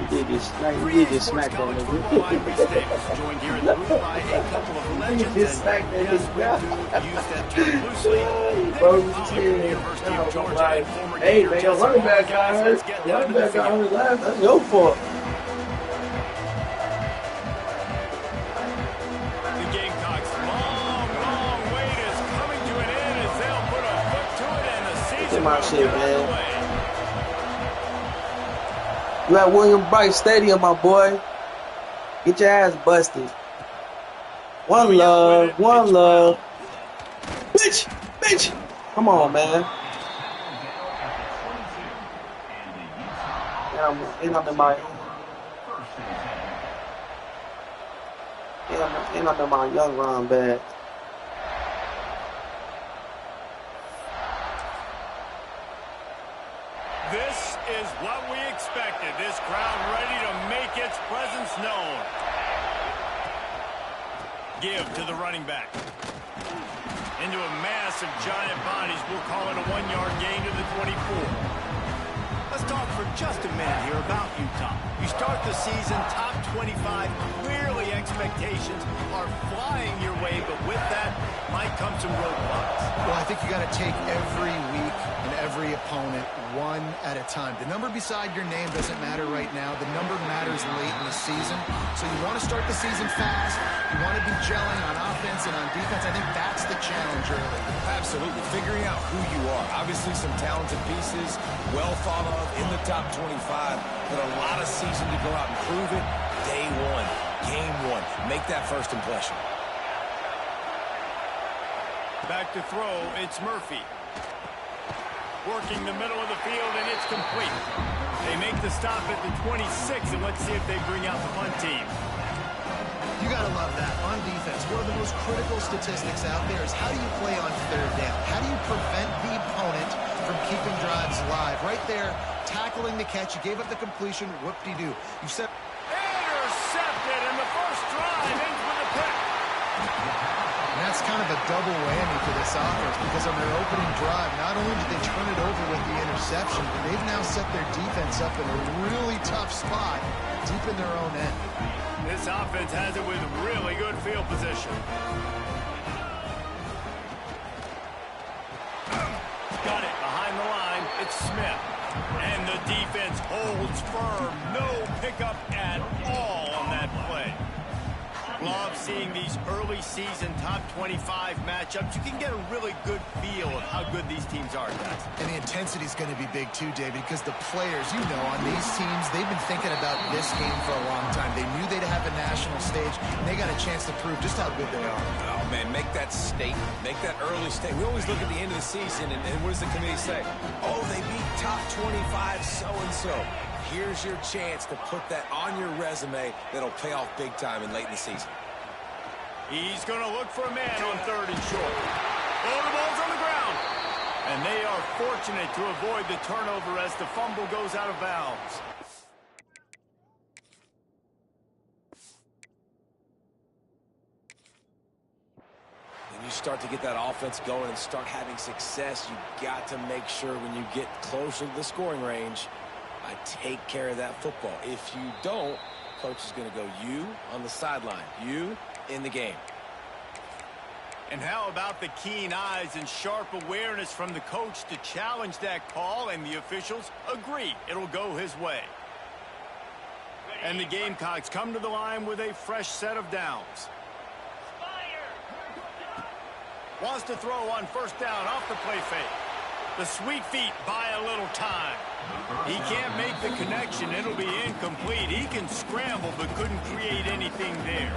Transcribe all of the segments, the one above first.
He did just smack that nigga. Joined here in the booth by a couple of legends. He just smacked that nigga. Use that term loosely. Hey, man, your running back got hurt. Running back got hurt last. That's your fault. The Gamecocks' long wait is coming to an end as they'll put a foot to it and the season my shit, will man. get away. You at William Bright Stadium, my boy. Get your ass busted. One love, one love. Bitch, bitch. Come on, man. Ain't under my young run bag. This is what we expected. This crowd ready to make its presence known. Give to the running back. Into a mass of giant bodies. We'll call it a 1-yard gain to the 24. Let's talk for just a minute here about Utah. You start the season top 25. Clearly expectations are flying your way, but with that might come some roadblocks. Well, I think you got to take every week and every opponent one at a time. The number beside your name doesn't matter right now. The number matters late in the season. So you want to start the season fast. You want to be gelling on offense and on defense. I think that's the challenge early. Absolutely. Figuring out who you are. Obviously some talented pieces, well thought of in the top 25, but a lot of season to go out and prove it. Day one, game one. Make that first impression. Back to throw, it's Murphy. Working the middle of the field, and it's complete. They make the stop at the 26, and let's see if they bring out the punt team. You got to love that. On defense, one of the most critical statistics out there is how do you play on third down? How do you prevent the opponent from keeping drives alive? Right there, tackling the catch. You gave up the completion. Whoop-de-doo. You set... Intercepted, and the first drive ends with a pick. And that's kind of a double whammy for this offense because on their opening drive, not only did they turn it over with the interception, but they've now set their defense up in a really tough spot deep in their own end. This offense has it with really good field position. Got it behind the line. It's Smith. And the defense holds firm. No pickup at all on that play. Love seeing these early season top 25 matchups. You can get a really good feel of how good these teams are, guys. And the intensity is going to be big too, David, because the players, you know, on these teams, they've been thinking about this game for a long time. They knew they'd have a national stage, and they got a chance to prove just how good they are. Oh, man, make that statement. Make that early statement. We always look at the end of the season, and what does the committee say? Oh, they beat top 25 so-and-so. Here's your chance to put that on your resume that'll pay off big time and late in the season. He's going to look for a man on third and short. Oh, the ball's on the ground. And they are fortunate to avoid the turnover as the fumble goes out of bounds. When you start to get that offense going and start having success, you got to make sure when you get closer to the scoring range, I take care of that football. If you don't, coach is going to go you on the sideline, you in the game. And how about the keen eyes and sharp awareness from the coach to challenge that call, and the officials agree it'll go his way. And the Gamecocks come to the line with a fresh set of downs. Wants to throw on first down off the play fake. The sweet feet buy a little time. He can't make the connection. It'll be incomplete. He can scramble but couldn't create anything there.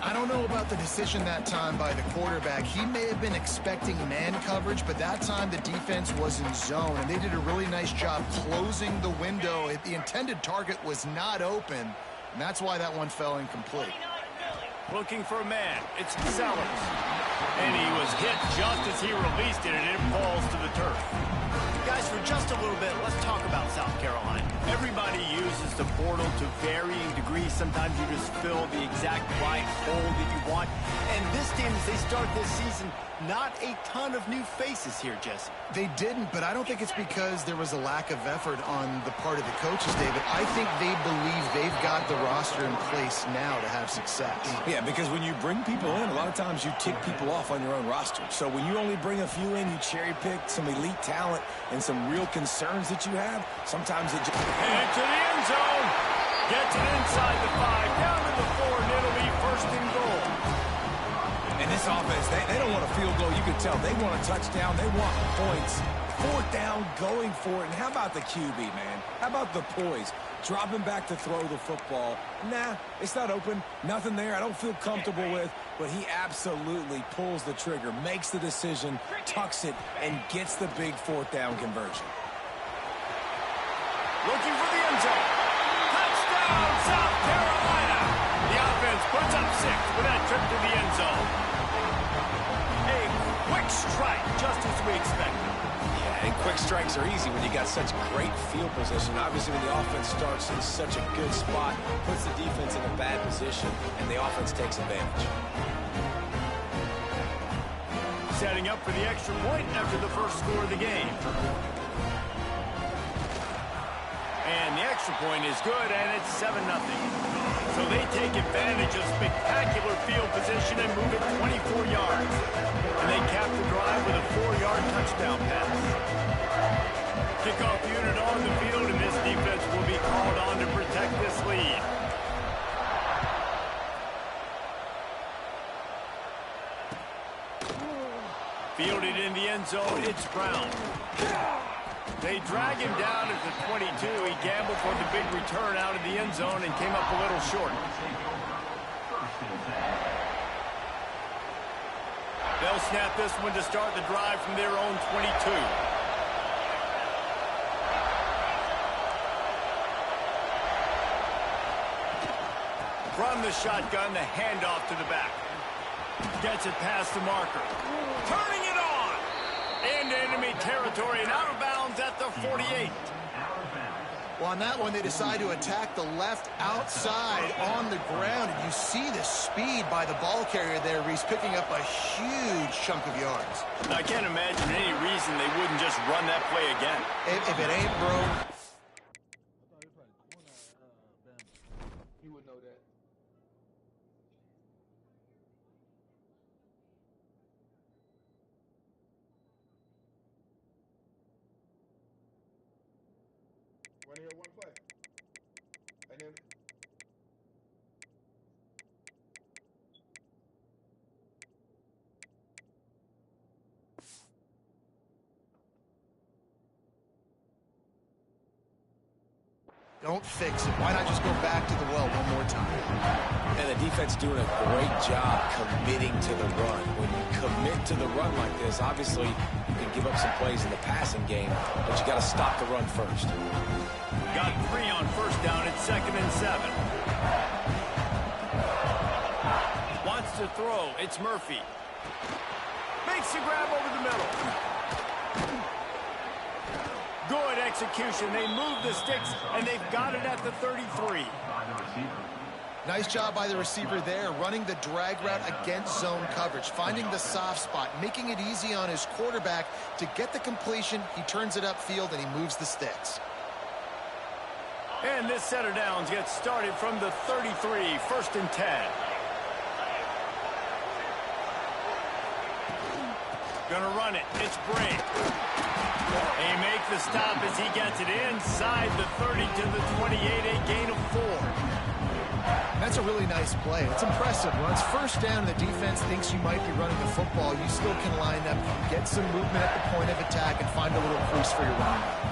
I don't know about the decision that time by the quarterback. He may have been expecting man coverage, but that time the defense was in zone, and they did a really nice job closing the window. The intended target was not open, and that's why that one fell incomplete. Looking for a man. It's Sellers. And he was hit just as he released it, and it falls to the turf. Guys, for just a little bit, let's talk about South Carolina. Everybody uses the portal to varying degrees. Sometimes you just fill the exact right hole that you want. And this team, as they start this season, not a ton of new faces here, Jesse. They didn't, but I don't think it's because there was a lack of effort on the part of the coaches, David. I think they believe they've got the roster in place now to have success. Yeah, because when you bring people in, a lot of times you tick people off on your own roster. So when you only bring a few in, you cherry pick some elite talent and some real concerns that you have, sometimes it just... And to the end zone. Gets it inside the 5, down to the 4, and it'll be first and goal. And this offense, they don't want a field goal. You can tell they want a touchdown. They want points. 4th down, going for it. And how about the QB, man? How about the poise? Dropping back to throw the football. Nah, it's not open. Nothing there I don't feel comfortable with. But he absolutely pulls the trigger, makes the decision, tucks it, and gets the big 4th down conversion. Looking for the end zone. Touchdown, South Carolina. The offense puts up 6 with that trip to the end zone. A quick strike, just as we expected. Yeah, and quick strikes are easy when you got such great field position. Obviously, when the offense starts in such a good spot, puts the defense in a bad position, and the offense takes advantage. Setting up for the extra point after the first score of the game. And the extra point is good, and it's 7-0. So they take advantage of spectacular field position and move it 24 yards. And they cap the drive with a 4-yard touchdown pass. Kickoff unit on the field, and this defense will be called on to protect this lead. Fielded in the end zone, it's Brown. They drag him down at the 22. He gambled for the big return out of the end zone and came up a little short. They'll snap this one to start the drive from their own 22. From the shotgun, the handoff to the back. Gets it past the marker. Turning it on. Into enemy territory and out of bounds at the 48. Well, on that one, they decide to attack the left outside on the ground. And you see the speed by the ball carrier there. He's picking up a huge chunk of yards. I can't imagine any reason they wouldn't just run that play again. If it ain't broke. He would know that. One here, one play. And then Don't fix it. Why not just go back to the well one more time? And the defense doing a great job committing to the run. When you commit to the run like this, obviously you can give up some plays in the passing game, but you got to stop the run first. Got 3 on first down. It's 2nd and 7. Wants to throw. It's Murphy. Makes the grab over the middle. Good execution. They move the sticks, and they've got it at the 33. Nice job by the receiver there, running the drag route against zone coverage, finding the soft spot, making it easy on his quarterback to get the completion. He turns it upfield, and he moves the sticks. And this set of downs gets started from the 33, 1st and 10. Gonna run it. It's Bray. They make the stop as he gets it inside the 30 to the 28, a gain of 4. That's a really nice play. It's impressive. When it's first down and the defense thinks you might be running the football, you still can line up, get some movement at the point of attack, and find a little crease for your running back.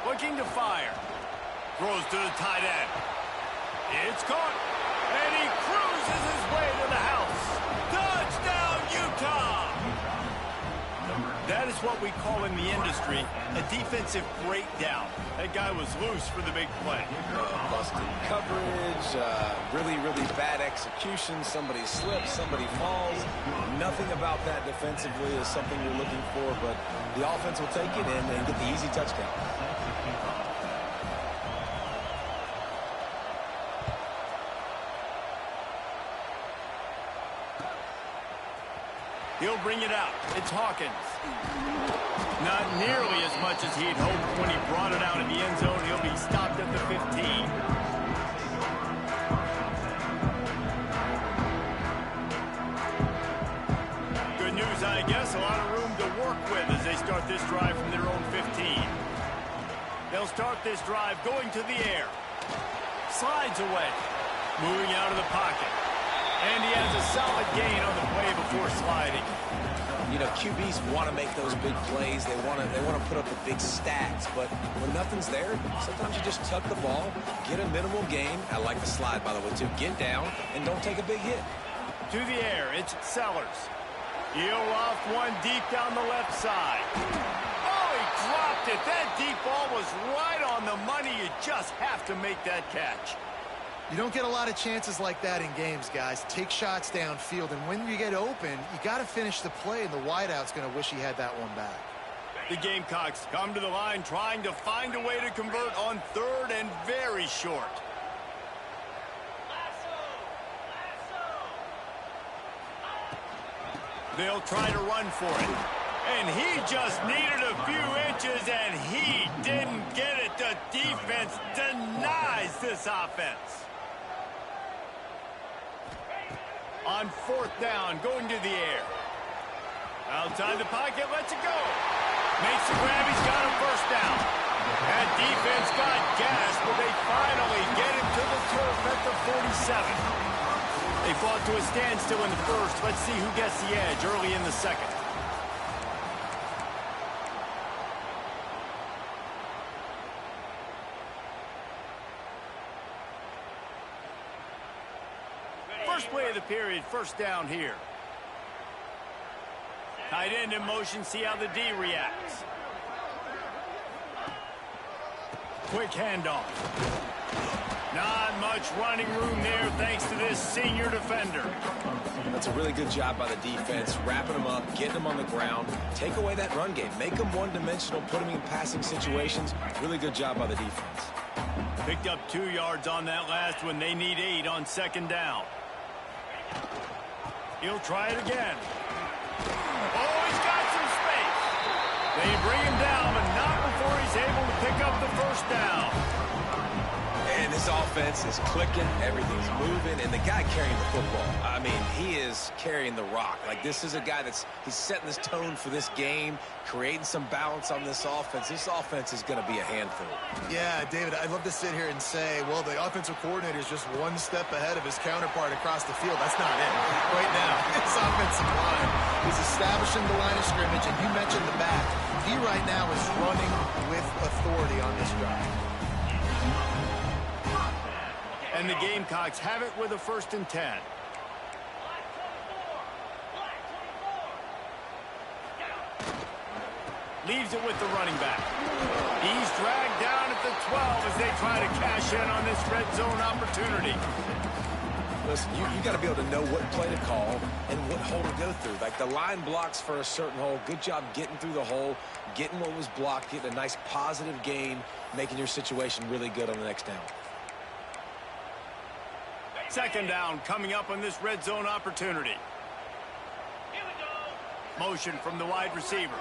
Looking to fire. Throws to the tight end. It's caught. And he cruises his way to the house. Touchdown, Utah! That is what we call in the industry a defensive breakdown. That guy was loose for the big play. Busted coverage, really, really bad execution. Somebody slips, somebody falls. Nothing about that defensively is something you're looking for, but the offense will take it in and get the easy touchdown. He'll bring it out. It's Hawkins. Not nearly as much as he'd hoped when he brought it out in the end zone. He'll be stopped at the 15. Good news, I guess. A lot of room to work with as they start this drive from their own 15. They'll start this drive going to the air. Slides away. Moving out of the pocket. And he has a solid gain on the play before sliding. You know, QBs want to make those big plays. They want to put up the big stats. But when nothing's there, sometimes you just tuck the ball, get a minimal gain. I like the slide, by the way, too. Get down and don't take a big hit. To the air, it's Sellers. He'll loft one deep down the left side. Oh, he dropped it. That deep ball was right on the money. You just have to make that catch. You don't get a lot of chances like that in games, guys. Take shots downfield, and when you get open, you got to finish the play, and the wideout's going to wish he had that one back. The Gamecocks come to the line trying to find a way to convert on third and very short. They'll try to run for it. And he just needed a few inches, and he didn't get it. The defense denies this offense. On fourth down, going to the air. Outside the pocket, lets it go. Makes the grab, he's got a first down. That defense got gas, but they finally get him to the turf at the 47. They fought to a standstill in the first. Let's see who gets the edge early in the second. First play of the period, first down here. Tight end in motion, see how the D reacts. Quick handoff. Not much running room there thanks to this senior defender. That's a really good job by the defense, wrapping them up, getting them on the ground. Take away that run game. Make them one-dimensional, put them in passing situations. Really good job by the defense. Picked up 2 yards on that last one. They need 8 on second down. He'll try it again. Oh, he's got some space. They bring him down, but not before he's able to pick up the first down. And this offense is clicking, everything's moving, and the guy carrying the football, I mean, he is carrying the rock. Like, this is a guy he's setting this tone for this game, creating some balance on this offense. This offense is going to be a handful. Yeah, David, I'd love to sit here and say, well, the offensive coordinator is just one step ahead of his counterpart across the field. That's not it. Right now, this offensive line is establishing the line of scrimmage, and you mentioned the back. He right now is running with authority on this drive. And the Gamecocks have it with a 1st and 10. Leaves it with the running back. He's dragged down at the 12 as they try to cash in on this red zone opportunity. Listen, you got to be able to know what play to call and what hole to go through. Like, the line blocks for a certain hole. Good job getting through the hole, getting what was blocked, getting a nice positive gain, making your situation really good on the next down. Second down coming up on this red zone opportunity. Motion from the wide receiver.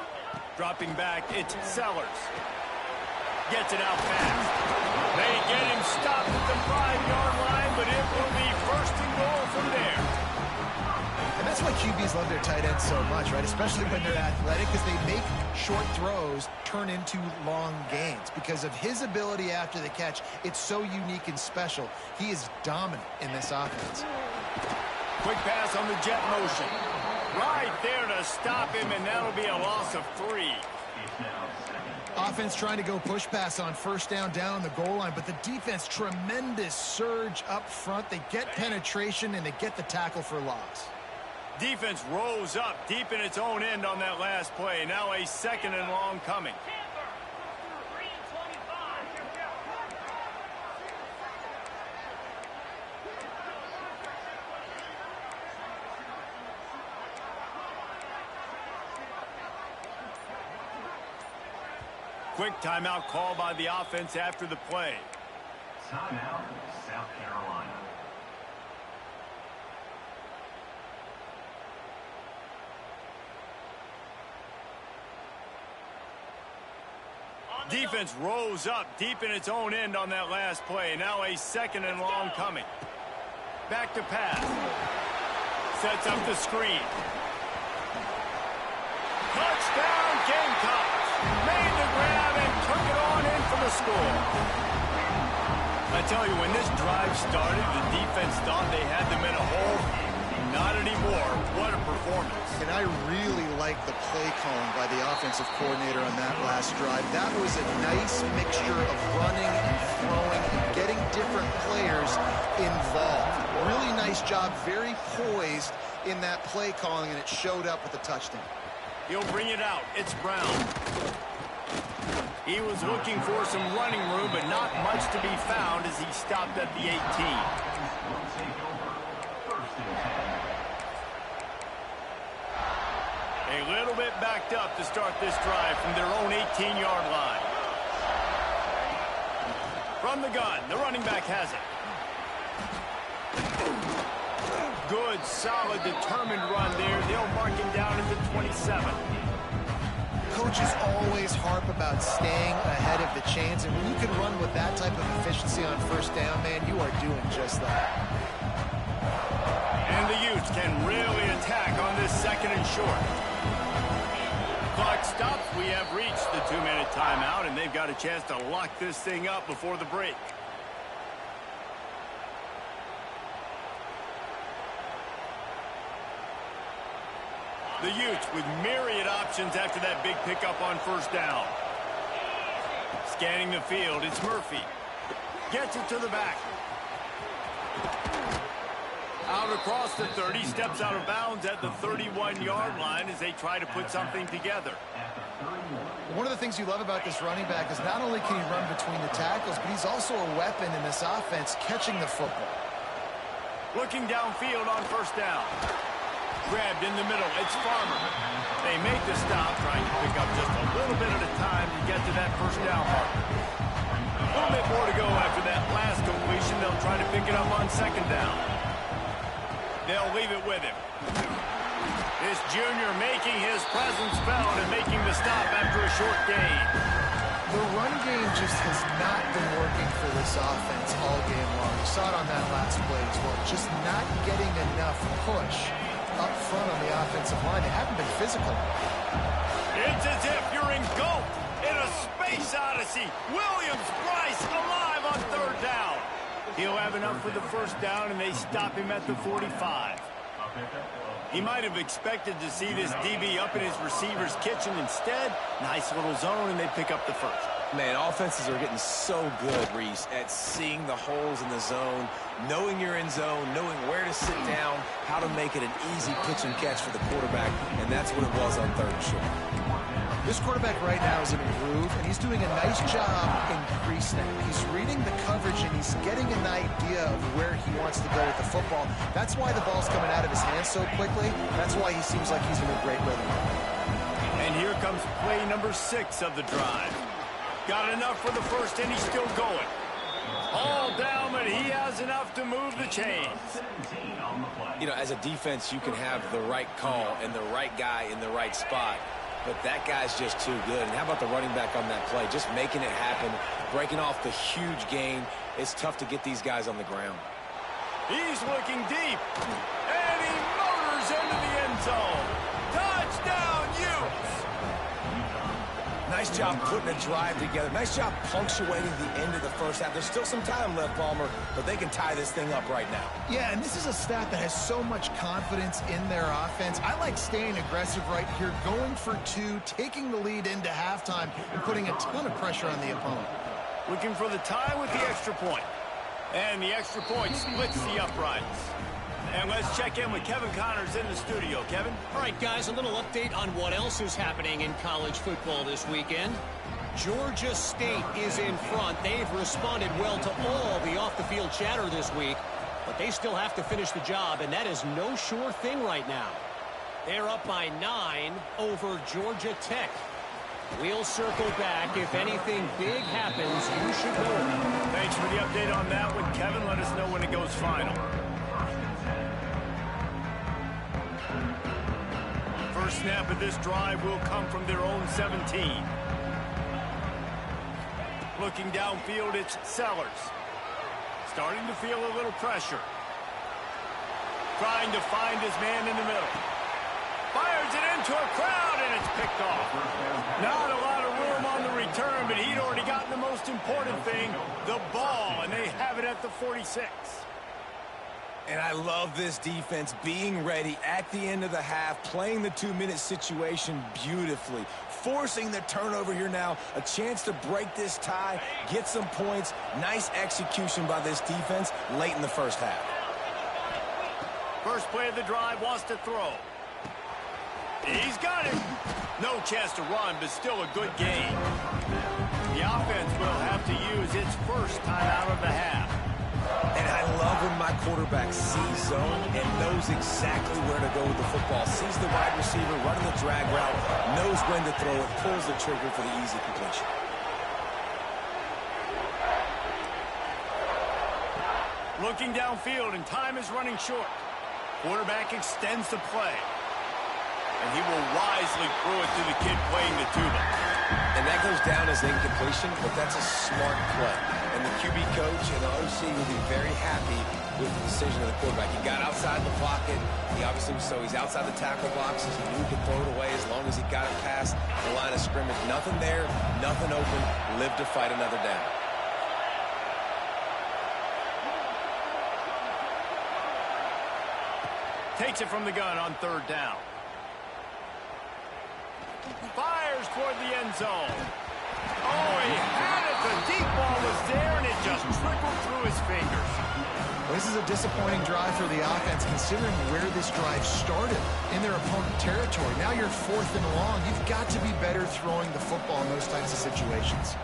Dropping back, it's Sellers. Gets it out fast. They get him stopped at the 5-yard line, but it will be 1st and goal from there. And that's why QBs love their tight ends so much, right? Especially when they're athletic, because they make short throws turn into long gains. Because of his ability after the catch, it's so unique and special. He is dominant in this offense. Quick pass on the jet motion. Right there to stop him, and that'll be a loss of 3. Offense trying to go push pass on 1st down on the goal line, but the defense, tremendous surge up front. They get penetration, and they get the tackle for loss. Defense rose up deep in its own end on that last play. Now a 2nd and long coming. Quick timeout call by the offense after the play. Timeout, South Carolina. Defense rose up deep in its own end on that last play. Now a 2nd and long coming. Back to pass. Sets up the screen. Touchdown Gamecocks. Made the grab and took it on in for the score. I tell you, when this drive started, the defense thought they had them in a hole. Not anymore. What a performance. And I really like the play calling by the offensive coordinator on that last drive. That was a nice mixture of running and throwing and getting different players involved. Really nice job, very poised in that play calling, and it showed up with a touchdown. He'll bring it out. It's Brown. He was looking for some running room, but not much to be found as he stopped at the 18. A little bit backed up to start this drive from their own 18-yard line. From the gun, the running back has it. Good, solid, determined run there. They'll mark him down at the 27. Coaches always harp about staying ahead of the chains, and when you can run with that type of efficiency on first down, man, you are doing just that. And the Utes can really attack on this 2nd and short. Clock stops. We have reached the 2-minute timeout, and they've got a chance to lock this thing up before the break. The Utes with myriad options after that big pickup on first down. Scanning the field, it's Murphy. Gets it to the back. Out across the 30, steps out of bounds at the 31-yard line as they try to put something together. One of the things you love about this running back is not only can he run between the tackles, but he's also a weapon in this offense catching the football. Looking downfield on first down. Grabbed in the middle, it's Farmer. They make the stop, trying to pick up just a little bit at a time to get to that first down mark. A little bit more to go after that last completion. They'll try to pick it up on 2nd down. They'll leave it with him. This junior making his presence felt and making the stop after a short gain. The run game just has not been working for this offense all game long. You saw it on that last play as well. Just not getting enough push up front on the offensive line. They haven't been physical. It's as if you're engulfed in a space odyssey. Williams Bryce alive on 3rd down. He'll have enough for the first down, and they stop him at the 45. He might have expected to see this DB up in his receiver's kitchen. Instead, nice little zone, and they pick up the first. Man, offenses are getting so good, Reese, at seeing the holes in the zone, knowing you're in zone, knowing where to sit down, how to make it an easy pitch and catch for the quarterback, and that's what it was on 3rd and short. This quarterback right now is in a groove, and he's doing a nice job in pre-snap. He's reading the coverage, and he's getting an idea of where he wants to go with the football. That's why the ball's coming out of his hands so quickly. That's why he seems like he's in a great rhythm. And here comes play number 6 of the drive. Got enough for the first, and he's still going. All down, but he has enough to move the chains. You know, as a defense, you can have the right call and the right guy in the right spot, but that guy's just too good. And how about the running back on that play? Just making it happen, breaking off the huge gain. It's tough to get these guys on the ground. He's looking deep, and he motors into the end zone. Touchdown, Utes! Nice job putting a drive together. Nice job punctuating the end of the first half. There's still some time left, Palmer, but they can tie this thing up right now. Yeah, and this is a staff that has so much confidence in their offense. I like staying aggressive right here, going for 2, taking the lead into halftime, and putting a ton of pressure on the opponent. Looking for the tie with the extra point. And the extra point splits the uprights. And let's check in with Kevin Connors in the studio. Kevin? All right, guys, a little update on what else is happening in college football this weekend. Georgia State is in front. They've responded well to all the off-the-field chatter this week, but they still have to finish the job, and that is no sure thing right now. They're up by 9 over Georgia Tech. We'll circle back. If anything big happens, you should know it. Thanks for the update on that one, Kevin. Let us know when it goes final. First snap of this drive will come from their own 17. Looking downfield, it's Sellers. Starting to feel a little pressure. Trying to find his man in the middle. Fires it into a crowd, and it's picked off. Not a lot of room on the return, but he'd already gotten the most important thing, the ball, and they have it at the 46. And I love this defense being ready at the end of the half, playing the 2-minute situation beautifully, forcing the turnover here now, a chance to break this tie, get some points. Nice execution by this defense late in the first half. First play of the drive, wants to throw. He's got it. No chance to run, but still a good game. The offense will have to use its first timeout of the half. And I love when my quarterback sees zone and knows exactly where to go with the football. Sees the wide receiver running the drag route, knows when to throw it, pulls the trigger for the easy completion. Looking downfield, and time is running short. Quarterback extends the play. And he will wisely throw it to the kid playing the tuba. And that goes down as incompletion, but that's a smart play. And the QB coach and the OC will be very happy with the decision of the quarterback. He got outside the pocket. He obviously was, so he's outside the tackle boxes. He knew he could throw it away as long as he got it past the line of scrimmage. Nothing there, nothing open. Live to fight another down. Takes it from the gun on third down. Fires toward the end zone. Oh, he had it. The deep ball was there, and it just trickled through his fingers. Well, this is a disappointing drive for the offense, considering where this drive started in their opponent territory. Now you're 4th and long. You've got to be better throwing the football in those types of situations.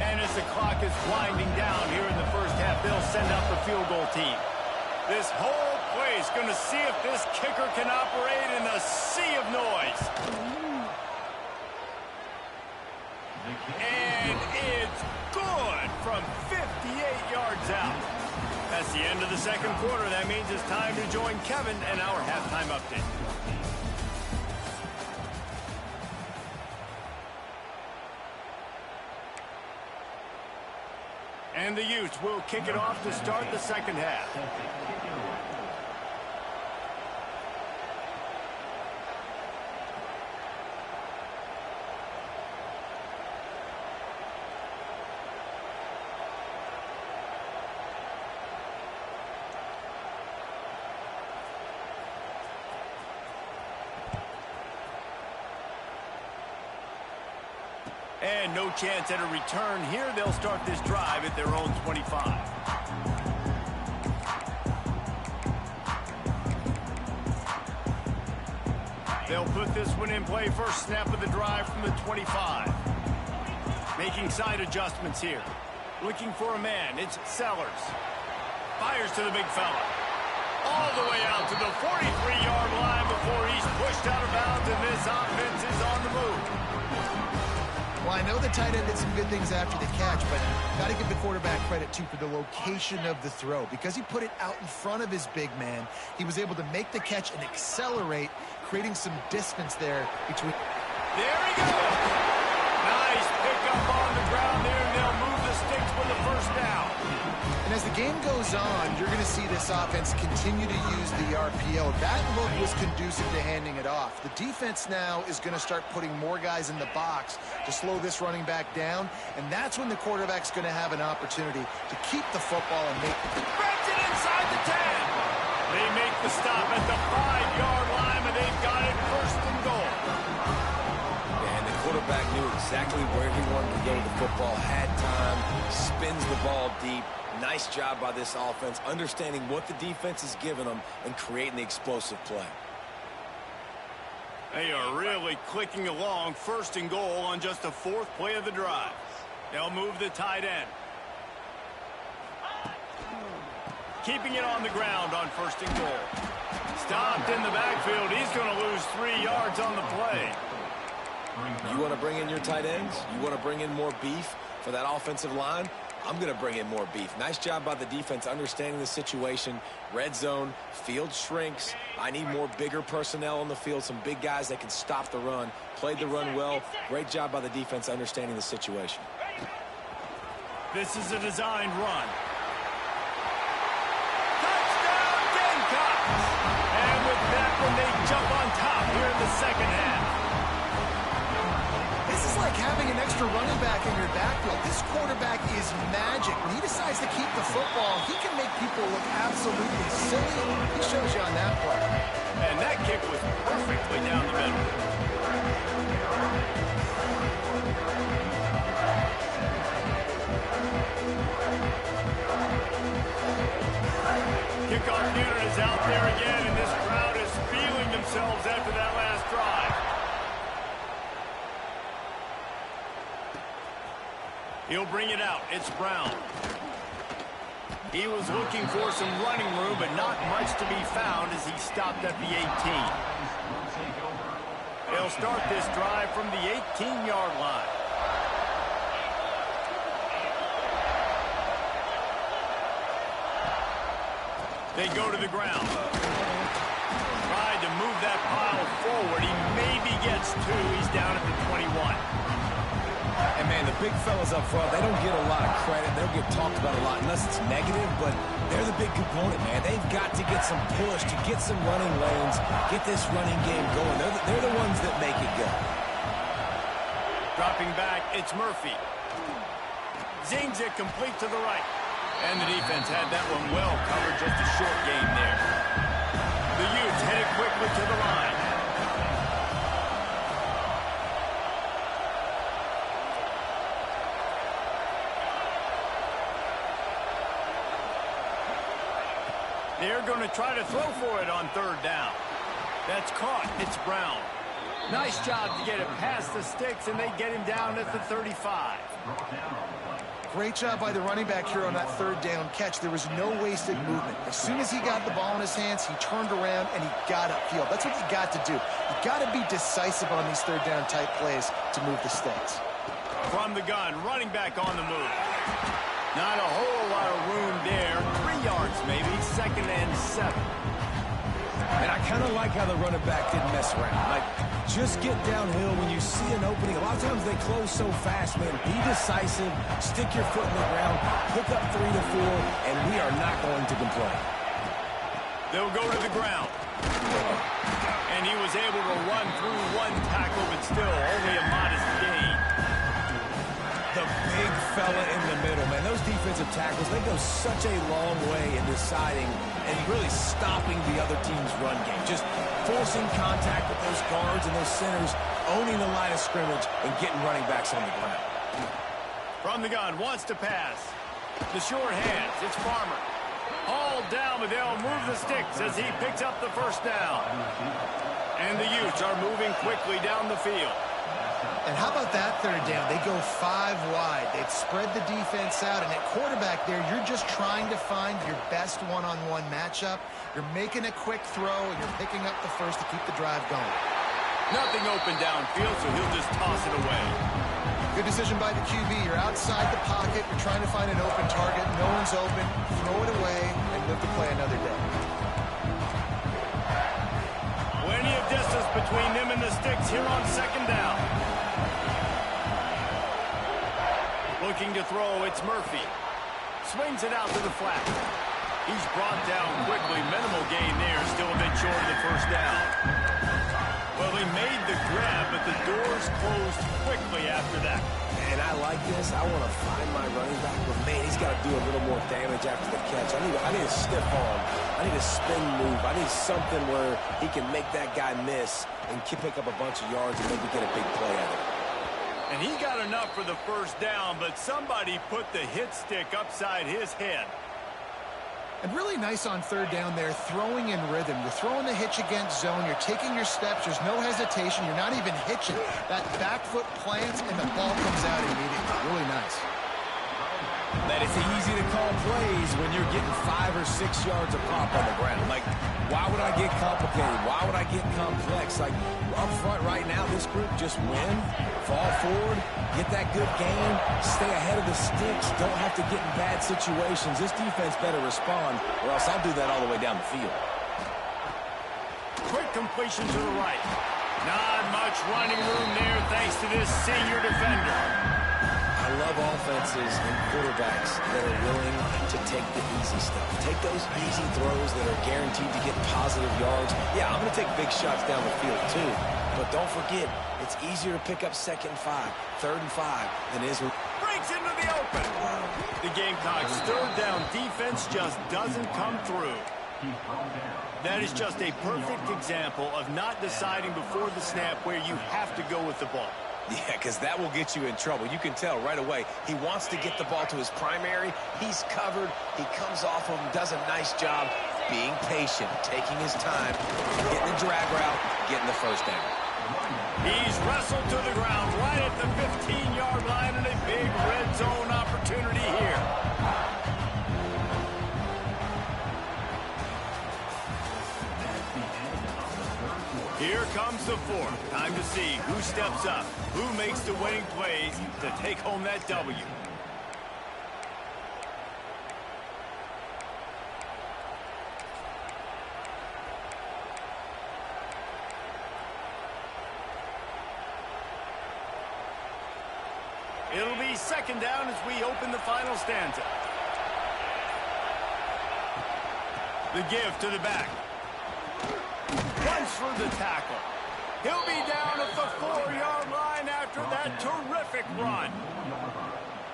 And as the clock is winding down here in the first half, they'll send out the field goal team. This whole play is going to see if this kicker can operate in a sea of noise. And it's good from 58 yards out. That's the end of the second quarter. That means it's time to join Kevin and our halftime update. And the Utes will kick it off to start the second half. And no chance at a return here. They'll start this drive at their own 25. They'll put this one in play. First snap of the drive from the 25. Making side adjustments here. Looking for a man. It's Sellers. Fires to the big fella. All the way out to the 43-yard line before he's pushed out of bounds, and this offense is on the move. Well, I know the tight end did some good things after the catch, but got to give the quarterback credit, too, for the location of the throw. Because he put it out in front of his big man, he was able to make the catch and accelerate, creating some distance there between. There he goes. Nice pickup on the ground there, and they'll move the sticks for the first down. And as the game goes on, you're going to see this offense continue to use the RPO. That look was conducive to handing it off. The defense now is going to start putting more guys in the box to slow this running back down, and that's when the quarterback's going to have an opportunity to keep the football and make it. Spreads it inside the 10. They make the stop at the 5-yard line, and they've got it first and goal. And the quarterback knew exactly where he wanted to go with the football, had time, spins the ball deep. Nice job by this offense, understanding what the defense is giving them and creating the explosive play. They are really clicking along, first and goal on just the 4th play of the drive. They'll move the tight end. Keeping it on the ground on first and goal. Stopped in the backfield. He's going to lose 3 yards on the play. You want to bring in your tight ends? You want to bring in more beef for that offensive line? I'm going to bring in more beef. Nice job by the defense understanding the situation. Red zone, field shrinks. I need more bigger personnel on the field, some big guys that can stop the run. Played the run well. Great job by the defense understanding the situation. This is a designed run. Touchdown, Gamecocks! And with that one, they jump on top here in the second half. This is like having an extra running back in your backfield. This quarterback is magic. When he decides to keep the football, he can make people look absolutely silly. He shows you on that play. And that kick was perfectly down the middle. Kickoff unit is out there again, and this crowd is feeling themselves after that last drive. He'll bring it out. It's Brown. He was looking for some running room, but not much to be found as he stopped at the 18. They'll start this drive from the 18-yard line. They go to the ground. Tried to move that pile forward. He maybe gets two. He's down at the 21. And, man, the big fellas up front, they don't get a lot of credit. They don't get talked about a lot unless it's negative, but they're the big component, man. They've got to get some push, to get some running lanes, get this running game going. They're the ones that make it go. Dropping back, it's Murphy. Zings it complete to the right. And the defense had that one well covered, just a short gain there. The Utes headed quickly to the line. They're going to try to throw for it on third down. That's caught. It's Brown. Nice job to get it past the sticks, and they get him down at the 35. Great job by the running back here on that third down catch. There was no wasted movement. As soon as he got the ball in his hands, he turned around and he got upfield. That's what you got to do. You got to be decisive on these third down type plays to move the sticks. From the gun, running back on the move. Not a whole lot of room there. 3 yards maybe, 2nd and 7. And I kind of like how the running back didn't mess around. Like, just get downhill when you see an opening. A lot of times they close so fast, man. Be decisive, stick your foot in the ground, pick up 3 to 4, and we are not going to complain. They'll go to the ground. And he was able to run through one tackle, but still only a modest gain. The big fella in the middle, man. Those defensive tackles, they go such a long way in deciding and really stopping the other team's run game. Just forcing contact with those guards and those centers, owning the line of scrimmage, and getting running backs on the ground. From the gun, wants to pass. The short hands, it's Farmer. Hauled down, but they'll move the sticks as he picks up the first down. And the Utes are moving quickly down the field. And how about that third down? They go 5 wide. They've spread the defense out. And at quarterback there, you're just trying to find your best one-on-one matchup. You're making a quick throw, and you're picking up the first to keep the drive going. Nothing open downfield, so he'll just toss it away. Good decision by the QB. You're outside the pocket. You're trying to find an open target. No one's open. Throw it away and live to play another day. Plenty of distance between them and the sticks here on 2nd down. Looking to throw, it's Murphy. Swings it out to the flat. He's brought down quickly. Minimal gain there, still a bit short of the first down. Well, he made the grab, but the doors closed quickly after that. And I like this. I want to find my running back, but man, he's got to do a little more damage after the catch. I need a stiff arm. I need a spin move. I need something where he can make that guy miss and pick up a bunch of yards and maybe get a big play out of it. And he got enough for the first down, but somebody put the hit stick upside his head. And really nice on third down there, throwing in rhythm. You're throwing the hitch against zone. You're taking your steps. There's no hesitation. You're not even hitching. That back foot plants, and the ball comes out immediately. Really nice. That it's easy to call plays when you're getting 5 or 6 yards of pop on the ground. Like, why would I get complicated? Why would I get complex? Like, up front right now, this group just win, fall forward, get that good game, stay ahead of the sticks, don't have to get in bad situations. This defense better respond, or else I'll do that all the way down the field. Quick completion to the right. Not much running room there thanks to this senior defender. I love offenses and quarterbacks that are willing to take the easy stuff. Take those easy throws that are guaranteed to get positive yards. Yeah, I'm going to take big shots down the field too. But don't forget, it's easier to pick up 2nd and 5, 3rd and 5 than it is with... Breaks into the open. The Gamecocks third down defense just doesn't come through. That is just a perfect example of not deciding before the snap where you have to go with the ball. Yeah, because that will get you in trouble. You can tell right away. He wants to get the ball to his primary. He's covered. He comes off of him, does a nice job being patient, taking his time, getting the drag route, getting the first down. He's wrestled to the ground right at the 15-yard line and a big red zone opportunity here. Here comes the fourth. Time to see who steps up, who makes the winning plays to take home that W. It'll be 2nd down as we open the final stanza. The give to the back. Runs for the tackle. He'll be down at the 4-yard line after that terrific run.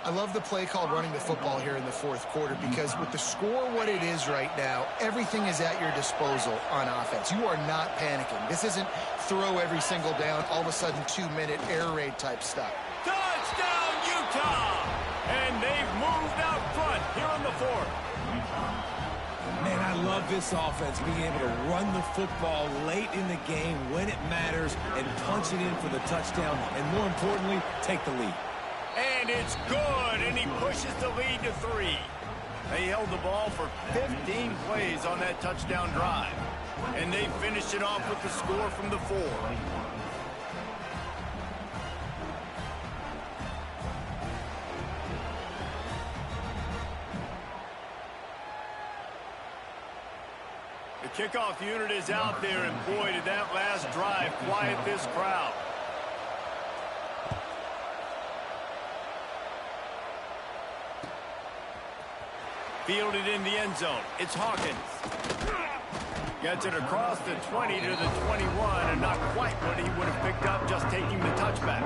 I love the play called running the football here in the 4th quarter because with the score what it is right now, everything is at your disposal on offense. You are not panicking. This isn't throw every single down, all of a sudden 2-minute air raid type stuff. Touchdown, Utah! And they've moved out front here in the 4th. Man, I love this offense, being able to run the football late in the game when it matters and punch it in for the touchdown, and more importantly, take the lead. And it's good, and he pushes the lead to 3. They held the ball for 15 plays on that touchdown drive, and they finished it off with the score from the 4. The kickoff unit is out there, and boy, did that last drive quiet this crowd. Fielded in the end zone. It's Hawkins. Gets it across the 20 to the 21, and not quite what he would have picked up just taking the touchback.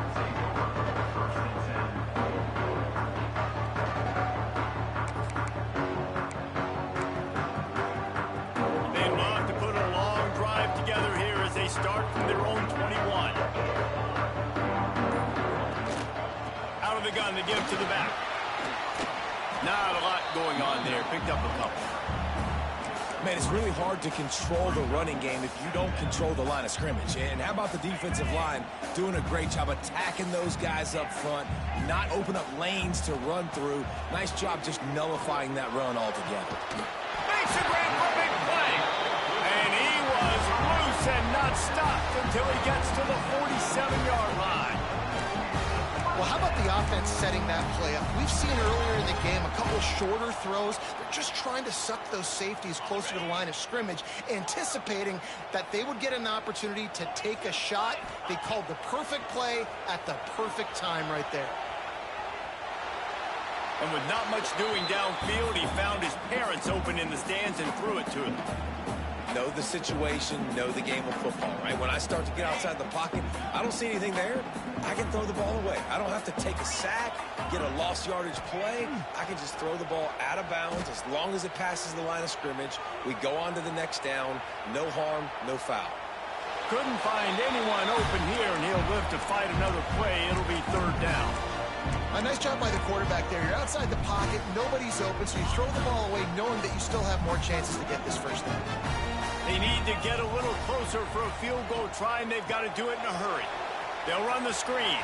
They'd love to put a long drive together here as they start from their own 21. Out of the gun, they give to the back. Not a lot going on there. Picked up a couple. Man, it's really hard to control the running game if you don't control the line of scrimmage. And how about the defensive line doing a great job attacking those guys up front, not open up lanes to run through. Nice job just nullifying that run altogether. Makes a grab for a big play. And he was loose and not stopped until he gets to the 47-yard line. Well, how about the offense setting that play up? We've seen earlier in the game a couple shorter throws. They're just trying to suck those safeties closer to the line of scrimmage, anticipating that they would get an opportunity to take a shot. They called the perfect play at the perfect time right there. And with not much doing downfield, he found his parents open in the stands and threw it to him. Know the situation, know the game of football, right? When I start to get outside the pocket, I don't see anything there. I can throw the ball away. I don't have to take a sack, get a lost yardage play. I can just throw the ball out of bounds as long as it passes the line of scrimmage. We go on to the next down. No harm, no foul. Couldn't find anyone open here, and he'll live to fight another play. It'll be 3rd down. A nice job by the quarterback there. You're outside the pocket, nobody's open, so you throw the ball away knowing that you still have more chances to get this first down. They need to get a little closer for a field goal try, and they've got to do it in a hurry. They'll run the screen.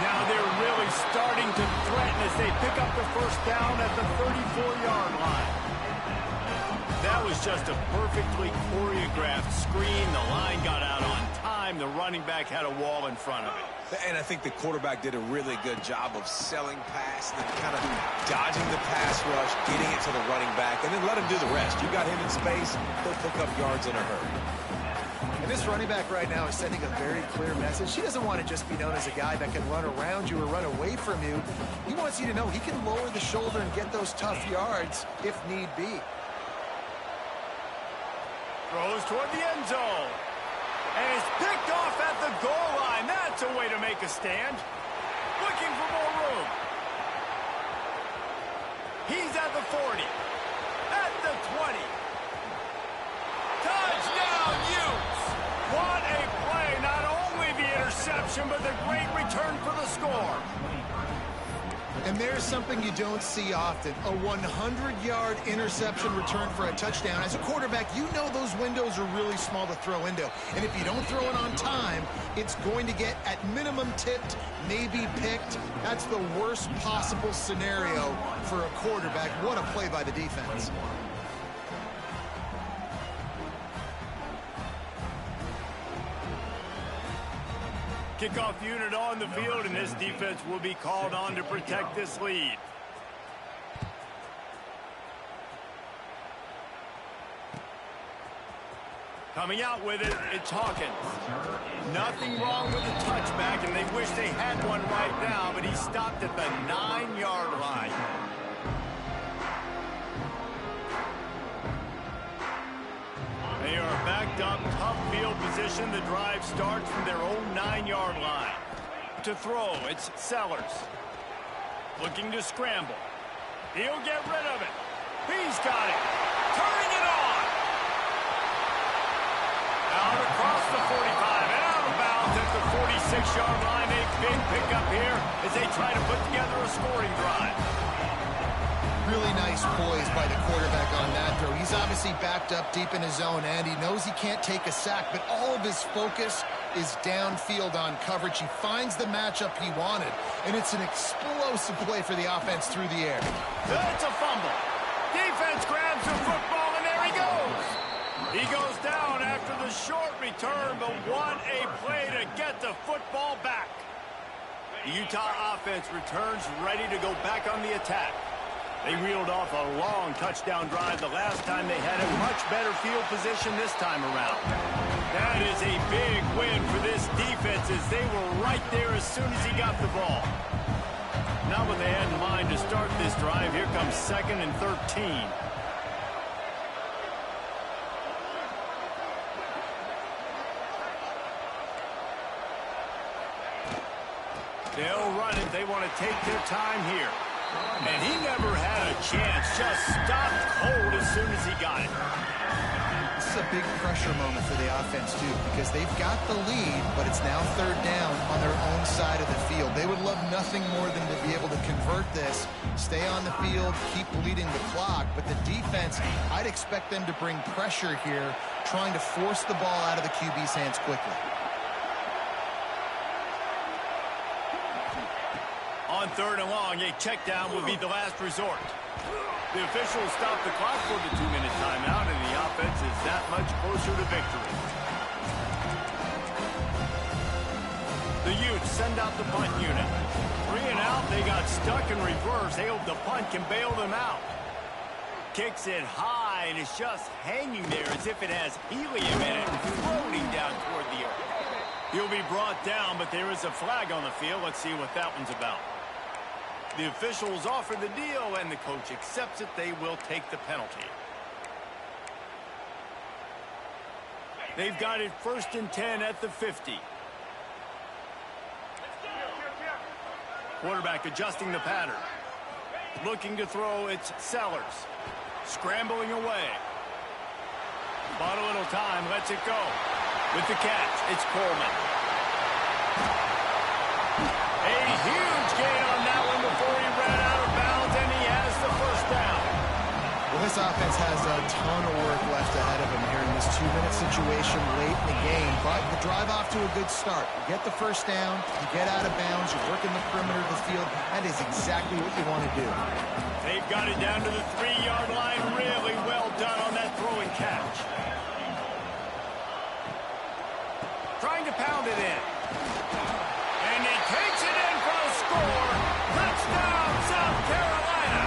Now they're really starting to threaten as they pick up the first down at the 34-yard line. That was just a perfectly choreographed screen. The line got out on time. The running back had a wall in front of it. And I think the quarterback did a really good job of selling past and kind of dodging the pass rush, getting it to the running back, and then let him do the rest. You got him in space, he'll pick up yards in a hurry. And this running back right now is sending a very clear message. He doesn't want to just be known as a guy that can run around you or run away from you. He wants you to know he can lower the shoulder and get those tough yards if need be. Throws toward the end zone. And it's picked off at the goal line. That's a way to make a stand. Looking for more room. He's at the 40. At the 20. Touchdown, Utes! What a play. Not only the interception, but the great return for the score. And there's something you don't see often, a 100-yard interception return for a touchdown. As a quarterback, you know those windows are really small to throw into. And if you don't throw it on time, it's going to get at minimum tipped, maybe picked. That's the worst possible scenario for a quarterback. What a play by the defense. Kickoff unit on the field, and this defense will be called on to protect this lead. Coming out with it, it's Hawkins. Nothing wrong with the touchback, and they wish they had one right now, but he stopped at the 9-yard line. They are backed up, tough field position. The drive starts from their own 9-yard line. To throw, it's Sellers. Looking to scramble. He'll get rid of it. He's got it. Turning it on. Out across the 45 and out of bounds at the 46-yard line. A big pickup here as they try to put together a scoring drive. Really nice poise by the quarterback on that throw. He's obviously backed up deep in his own end. He knows he can't take a sack, but all of his focus is downfield on coverage. He finds the matchup he wanted, and it's an explosive play for the offense through the air. That's a fumble. Defense grabs the football, and there he goes. He goes down after the short return, but what a play to get the football back. The Utah offense returns ready to go back on the attack. They reeled off a long touchdown drive the last time. They had a much better field position this time around. That is a big win for this defense as they were right there as soon as he got the ball. Not what they had in mind to start this drive. Here comes 2nd and 13. They'll run it. They want to take their time here. And he never had a chance. Just stopped cold as soon as he got it. This is a big pressure moment for the offense, too, because they've got the lead, but it's now 3rd down on their own side of the field. They would love nothing more than to be able to convert this, stay on the field, keep bleeding the clock. But the defense, I'd expect them to bring pressure here, trying to force the ball out of the QB's hands quickly. On 3rd and long, a check down would be the last resort. The officials stop the clock for the 2-minute timeout, and the offense is that much closer to victory. The Utes send out the punt unit. 3 and out, they got stuck in reverse. They hope the punt can bail them out. Kicks it high, and it's just hanging there as if it has helium in it, floating down toward the earth. He'll be brought down, but there is a flag on the field. Let's see what that one's about. The officials offer the deal, and the coach accepts it. They will take the penalty. They've got it 1st and 10 at the 50. Quarterback adjusting the pattern. Looking to throw, it's Sellers. Scrambling away. Bought a little time, lets it go. With the catch, it's Coleman. A huge gain on that one before he ran out of bounds, and he has the 1st down. Well, this offense has a ton of work left ahead of them here in this 2-minute situation late in the game, but the drive off to a good start. You get the 1st down, you get out of bounds, you're working the perimeter of the field. That is exactly what you want to do. They've got it down to the 3-yard line. Really well done on that throw and catch. Trying to pound it in. And he takes it in for a score. Touchdown, South Carolina.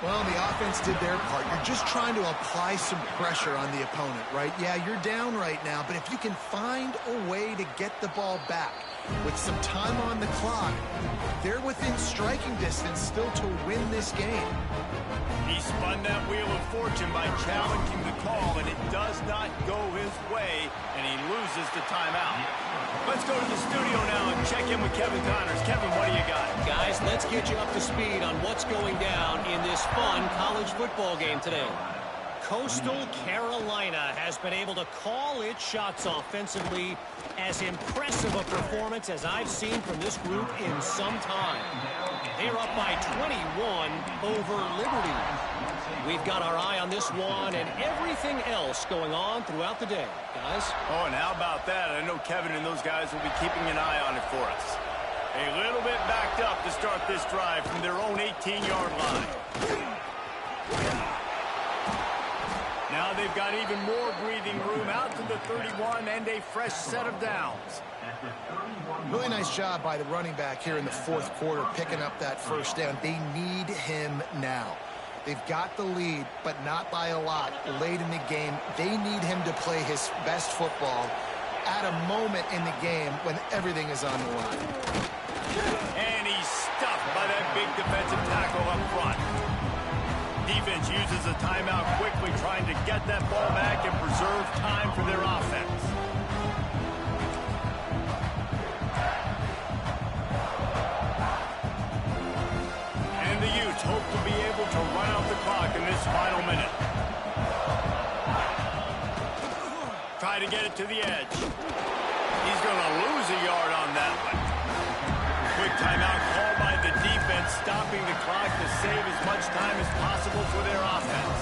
Well, the offense defense did their part. You're just trying to apply some pressure on the opponent, right? Yeah, you're down right now, but if you can find a way to get the ball back with some time on the clock, they're within striking distance still to win this game. He spun that wheel of fortune by challenging the call, and it does not go his way, and he loses the timeout. Let's go to the studio now and check in with Kevin Connors. Kevin, what do you got? Guys, let's get you up to speed on what's going down in this fun college football game today. Coastal Carolina has been able to call its shots offensively. As impressive a performance as I've seen from this group in some time. They're up by 21 over Liberty. We've got our eye on this one and everything else going on throughout the day, guys. Oh, and how about that? I know Kevin and those guys will be keeping an eye on it for us. A little bit backed up to start this drive from their own 18-yard line. Now they've got even more breathing room out to the 31 and a fresh set of downs. Really nice job by the running back here in the fourth quarter, picking up that first down. They need him now. They've got the lead, but not by a lot late in the game. They need him to play his best football at a moment in the game when everything is on the line. And he's stuffed by that big defensive tackle up front. Defense uses a timeout quickly, trying to get that ball back and preserve time for their offense. And the Utes hope to be able to run out the clock in this final minute. Try to get it to the edge. He's going to lose a yard on that one. Quick timeout called by the defense, stopping the clock to save as much time as possible for their offense.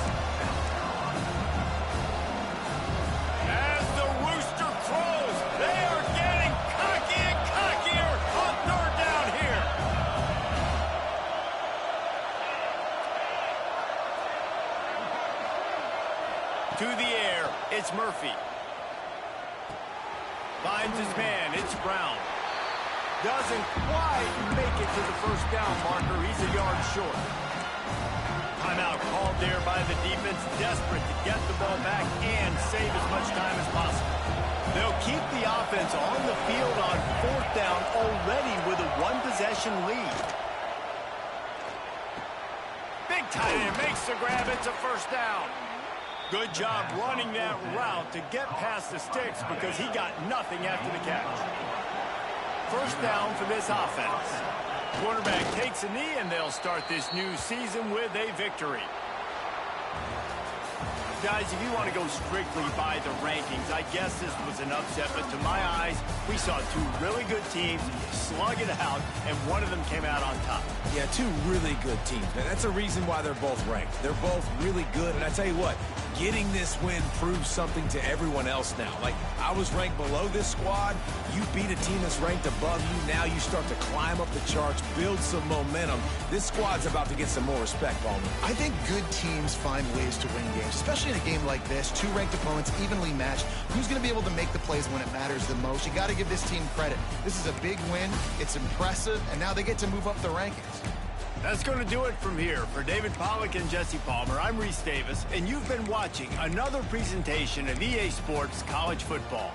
As the rooster crows, they are getting cocky and cockier on third down here. To the air, it's Murphy. Finds his man, it's Brown. Doesn't quite make it to the first down marker. He's a yard short. Timeout called there by the defense, desperate to get the ball back and save as much time as possible. They'll keep the offense on the field on fourth down already with a one-possession lead. Big tight end makes the grab. It's a first down. Good job running that route to get past the sticks because he got nothing after the catch. First down for this offense. Quarterback takes a knee, and they'll start this new season with a victory. Guys, if you want to go strictly by the rankings, I guess this was an upset, but to my eyes, we saw two really good teams slug it out, and one of them came out on top. Yeah, two really good teams. Man, that's a reason why they're both ranked. They're both really good, and I tell you what, getting this win proves something to everyone else now. Like, I was ranked below this squad. You beat a team that's ranked above you. Now you start to climb up the charts, build some momentum. This squad's about to get some more respect, Palmer. I think good teams find ways to win games, especially in a game like this. Two ranked opponents, evenly matched. Who's going to be able to make the plays when it matters the most? You got to give this team credit. This is a big win. It's impressive, and now they get to move up the rankings. That's going to do it from here. For David Pollack and Jesse Palmer, I'm Reese Davis, and you've been watching another presentation of EA Sports College Football.